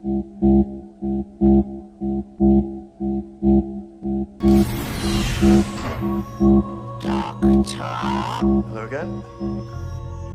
Hello again.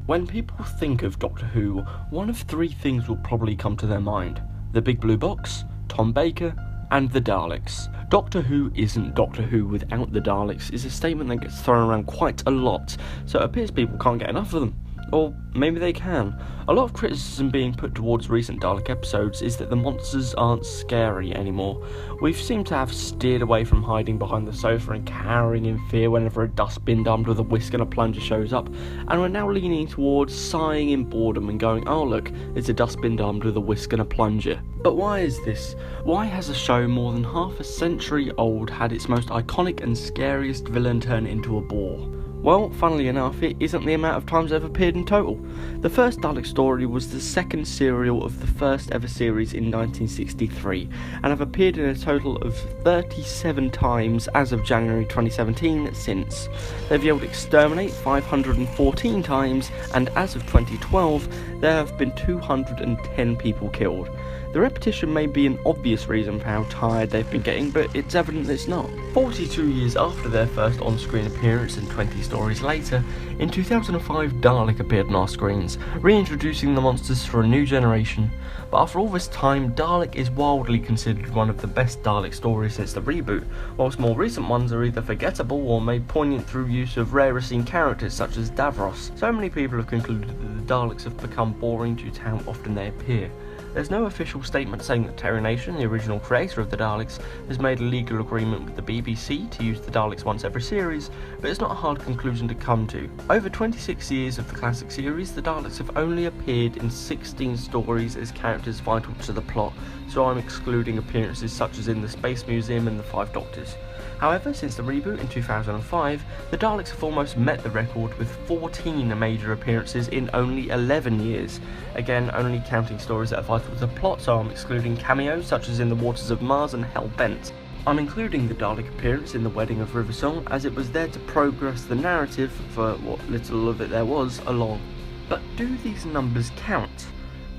When people think of Doctor Who, one of three things will probably come to their mind: the Big Blue Box, Tom Baker, and the Daleks. Doctor Who isn't Doctor Who without the Daleks is a statement that gets thrown around quite a lot, so it appears people can't get enough of them. Or maybe they can. A lot of criticism being put towards recent Dalek episodes is that the monsters aren't scary anymore. We've seemed to have steered away from hiding behind the sofa and cowering in fear whenever a dustbin armed with a whisk and a plunger shows up, and we're now leaning towards sighing in boredom and going, oh look, it's a dustbin armed with a whisk and a plunger. But why is this? Why has a show more than half a century old had its most iconic and scariest villain turn into a bore? Well, funnily enough, it isn't the amount of times they've appeared in total. The first Dalek story was the second serial of the first ever series in 1963, and have appeared in a total of 37 times as of January 2017 since. They've yelled exterminate 514 times, and as of 2012, there have been 210 people killed. The repetition may be an obvious reason for how tired they've been getting, but it's evident it's not. 42 years after their first on-screen appearance and 20 stories later, in 2005 Dalek appeared on our screens, reintroducing the monsters for a new generation. But after all this time, Dalek is wildly considered one of the best Dalek stories since the reboot, whilst more recent ones are either forgettable or made poignant through use of rarer seen characters such as Davros. So many people have concluded that the Daleks have become boring due to how often they appear. There's no official statement saying that Terry Nation, the original creator of the Daleks, has made a legal agreement with the BBC to use the Daleks once every series, but it's not a hard conclusion to come to. Over 26 years of the classic series, the Daleks have only appeared in 16 stories as characters vital to the plot, so I'm excluding appearances such as in the Space Museum and the Five Doctors. However, since the reboot in 2005, the Daleks have almost met the record with 14 major appearances in only 11 years. Again, only counting stories that are vital to the plot, so I'm excluding cameos such as in The Waters of Mars and Hell Bent. I'm including the Dalek appearance in The Wedding of Riversong as it was there to progress the narrative, for what little of it there was, along. But do these numbers count?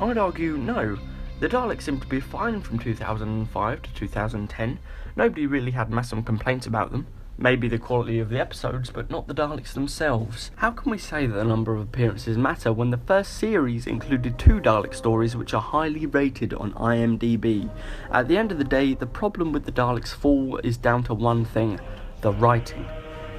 I'd argue no. The Daleks seem to be fine from 2005 to 2010. Nobody really had massive complaints about them. Maybe the quality of the episodes, but not the Daleks themselves. How can we say that the number of appearances matter when the first series included 2 Dalek stories which are highly rated on IMDb? At the end of the day, the problem with the Daleks' fall is down to one thing: the writing.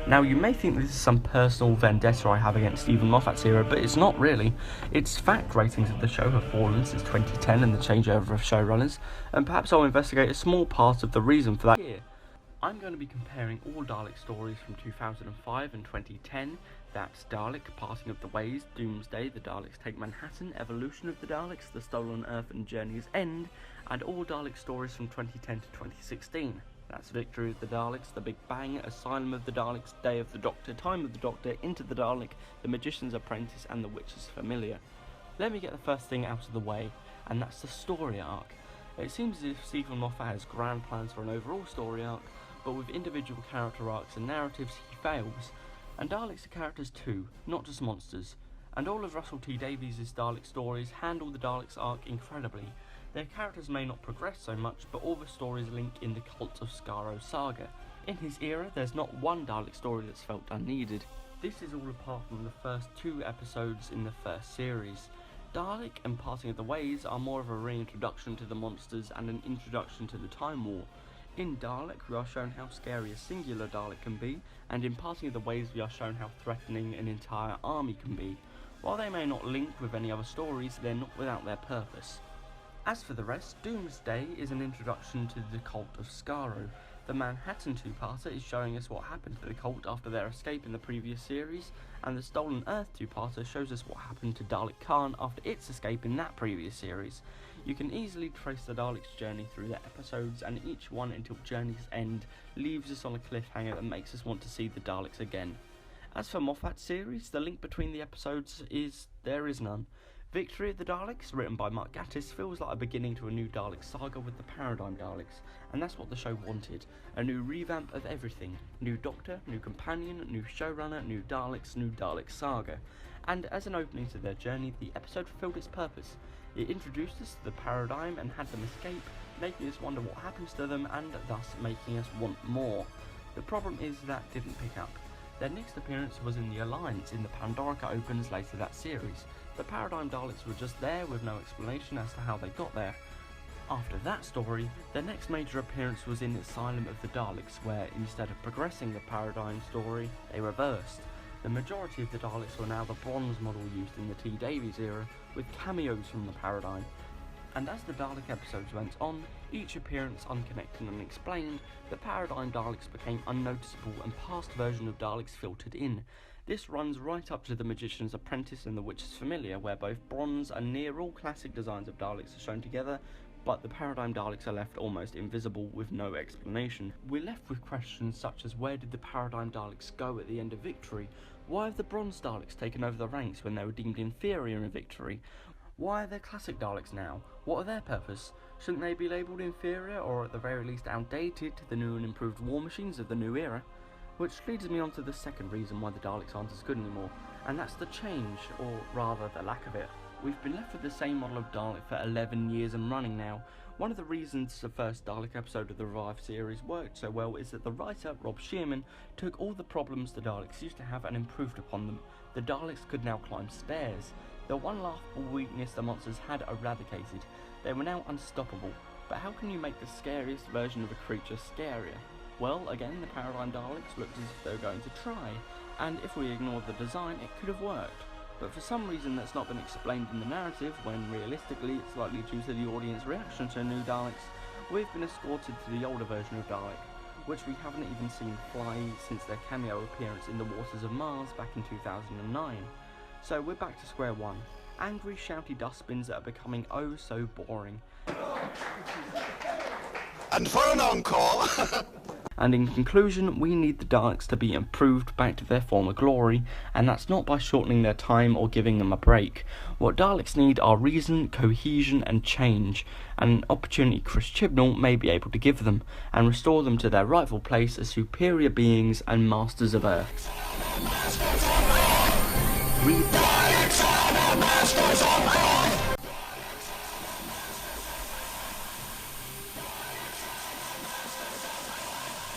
Now, you may think this is some personal vendetta I have against Stephen Moffat's era, but it's not really. It's fact ratings of the show have fallen since 2010 and the changeover of showrunners, and perhaps I'll investigate a small part of the reason for that here. I'm going to be comparing all Dalek stories from 2005 and 2010. That's Dalek, Parting of the Ways, Doomsday, The Daleks Take Manhattan, Evolution of the Daleks, The Stolen Earth and Journey's End, and all Dalek stories from 2010 to 2016. That's Victory of the Daleks, The Big Bang, Asylum of the Daleks, Day of the Doctor, Time of the Doctor, Into the Dalek, The Magician's Apprentice, and The Witch's Familiar. Let me get the first thing out of the way, and that's the story arc. It seems as if Stephen Moffat has grand plans for an overall story arc, but with individual character arcs and narratives he fails. And Daleks are characters too, not just monsters. And all of Russell T Davies' Dalek stories handle the Daleks arc incredibly. Their characters may not progress so much, but all the stories link in the Cult of Skaro saga. In his era, there's not one Dalek story that's felt unneeded. This is all apart from the first 2 episodes in the first series. Dalek and Parting of the Ways are more of a reintroduction to the monsters and an introduction to the Time War. In Dalek, we are shown how scary a singular Dalek can be, and in Parting of the Ways we are shown how threatening an entire army can be. While they may not link with any other stories, they're not without their purpose. As for the rest, Doomsday is an introduction to the Cult of Skaro. The Manhattan 2-parter is showing us what happened to the cult after their escape in the previous series, and the Stolen Earth 2-parter shows us what happened to Dalek Khan after its escape in that previous series. You can easily trace the Daleks' journey through their episodes, and each one until Journey's End leaves us on a cliffhanger that makes us want to see the Daleks again. As for Moffat's series, the link between the episodes is there is none. Victory of the Daleks, written by Mark Gatiss, feels like a beginning to a new Dalek saga with the Paradigm Daleks, and that's what the show wanted. A new revamp of everything. New Doctor, new companion, new showrunner, new Daleks, new Dalek saga. And as an opening to their journey, the episode fulfilled its purpose. It introduced us to the paradigm and had them escape, making us wonder what happens to them and thus making us want more. The problem is that didn't pick up. Their next appearance was in the Alliance in the Pandorica Opens later that series. The Paradigm Daleks were just there with no explanation as to how they got there. After that story, their next major appearance was in Asylum of the Daleks, where instead of progressing the Paradigm story, they reversed. The majority of the Daleks were now the bronze model used in the T. Davies era, with cameos from the Paradigm. And as the Dalek episodes went on, each appearance unconnected and unexplained, the Paradigm Daleks became unnoticeable and past versions of Daleks filtered in. This runs right up to The Magician's Apprentice and The Witch's Familiar, where both bronze and near all classic designs of Daleks are shown together, but the Paradigm Daleks are left almost invisible with no explanation. We're left with questions such as where did the Paradigm Daleks go at the end of Victory? Why have the Bronze Daleks taken over the ranks when they were deemed inferior in Victory? Why are there classic Daleks now? What are their purpose? Shouldn't they be labelled inferior or at the very least outdated to the new and improved war machines of the new era? Which leads me on to the second reason why the Daleks aren't as good anymore, and that's the change, or rather the lack of it. We've been left with the same model of Dalek for 11 years and running now. One of the reasons the first Dalek episode of the Revived series worked so well is that the writer, Rob Shearman, took all the problems the Daleks used to have and improved upon them. The Daleks could now climb stairs. The one laughable weakness the monsters had eradicated. They were now unstoppable. But how can you make the scariest version of a creature scarier? Well, again, the Paradigm Daleks looked as if they were going to try, and if we ignore the design, it could have worked. But for some reason that's not been explained in the narrative, when realistically it's likely due to the audience reaction to new Daleks, we've been escorted to the older version of Dalek, which we haven't even seen fly since their cameo appearance in the waters of Mars back in 2009. So we're back to square one. Angry, shouty dustbins that are becoming oh so boring. And for an encore! And in conclusion, we need the Daleks to be improved back to their former glory, and that's not by shortening their time or giving them a break. What Daleks need are reason, cohesion and change, and an opportunity Chris Chibnall may be able to give them, and restore them to their rightful place as superior beings and masters of Earth. Read